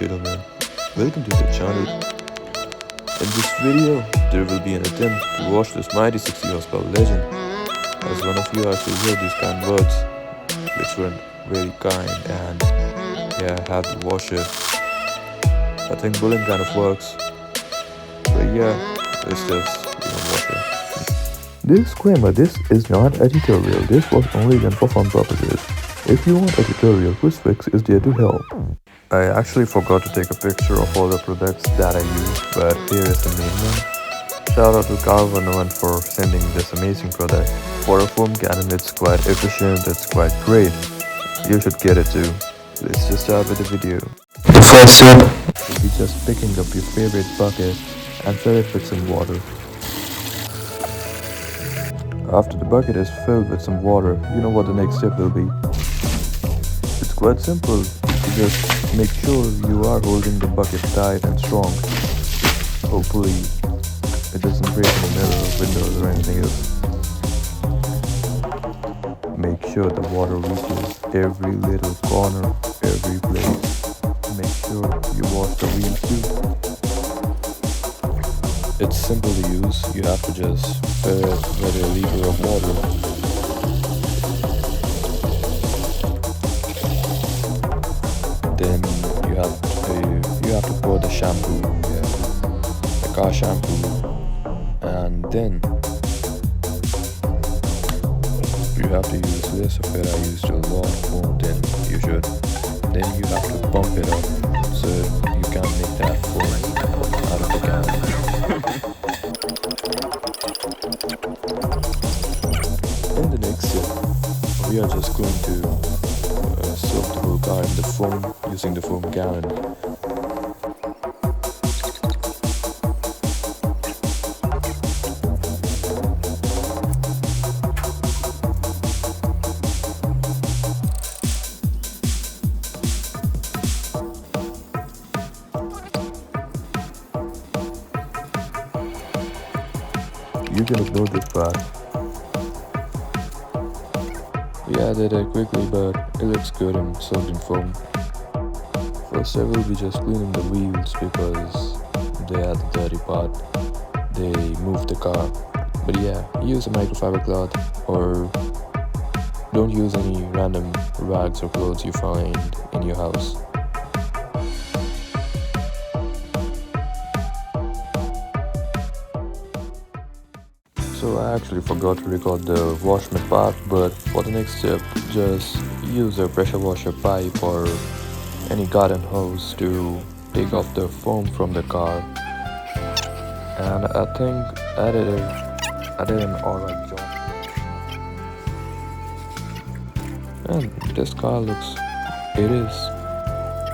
gentlemen, welcome to the channel. In this video, there will be an attempt to wash this mighty 60 horsepower legend. As one of you actually heard these kind words, which were very kind, and yeah, I have the washer. I think bullying kind of works, but yeah, it's just washer. Disclaimer, this is not a tutorial, this was only done for fun purposes. If you want a tutorial, Fix is there to help. I actually forgot to take a picture of all the products that I use, but here is the main one. Shout out to carwash for sending this amazing product. For a foam cannon, it's quite efficient, it's quite great. You should get it too. Let's just start with the video. The first step will be just picking up your favorite bucket and fill it with some water. After the bucket is filled with some water, you know what the next step will be. It's quite simple. You just make sure you are holding the bucket tight and strong. Hopefully it doesn't break in the middle of windows or anything else. Make sure the water reaches every little corner, every place. Make sure you wash the wheels too. It's simple to use. You have to just fill it with a liter of water. Then you have to pour the shampoo, the car shampoo, and then you have to use less of it. I used a lot more than you should. Then you have to pump it up so you can make that foam out of the can. In the next step, we are just going to soak the whole car in the foam using the foam gallon. You can ignore this part. We added it quickly, but it looks good and soaked in foam. First I will be just cleaning the wheels because they are the dirty part. They move the car. But yeah, use a microfiber cloth or don't use any random rags or clothes you find in your house. So I actually forgot to record the washment part, but for the next step, just use a pressure washer pipe or any garden hose to take off the foam from the car. And I think I did an alright job. And this car it is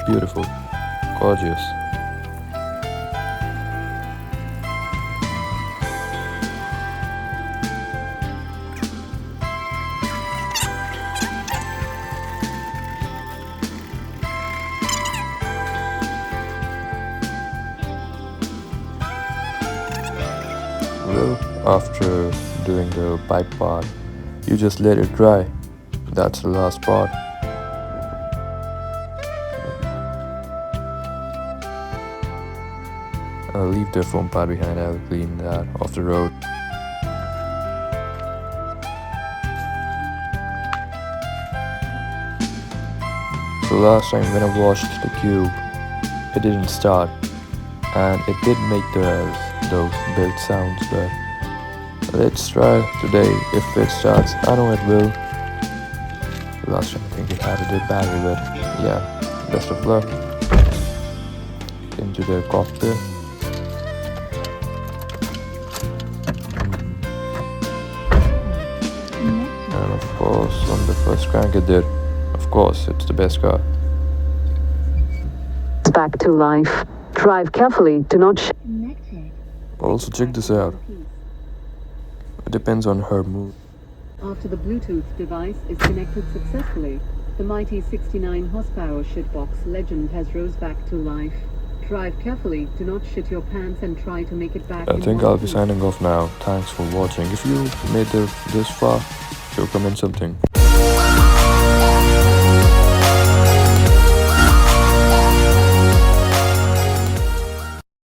beautiful, gorgeous. Well, after doing the pipe part, you just let it dry. That's the last part. I'll leave the foam part behind. I'll clean that off the road. So last time when I washed the cube, it didn't start, and it did make those build sounds, but let's try today. If it starts, I know it will. Last time I think it had a dead battery, but yeah, best of luck. Into the cockpit. And of course, on the first crank it did. Of course, it's the best car. Back to life. Drive carefully, do not Also check this out. It depends on her mood. After the Bluetooth device is connected successfully, the mighty 69 horsepower shitbox legend has rose back to life. Drive carefully, do not shit your pants and try to make it back. I think I'll be signing off now. Thanks for watching. If you made it this far, so comment something.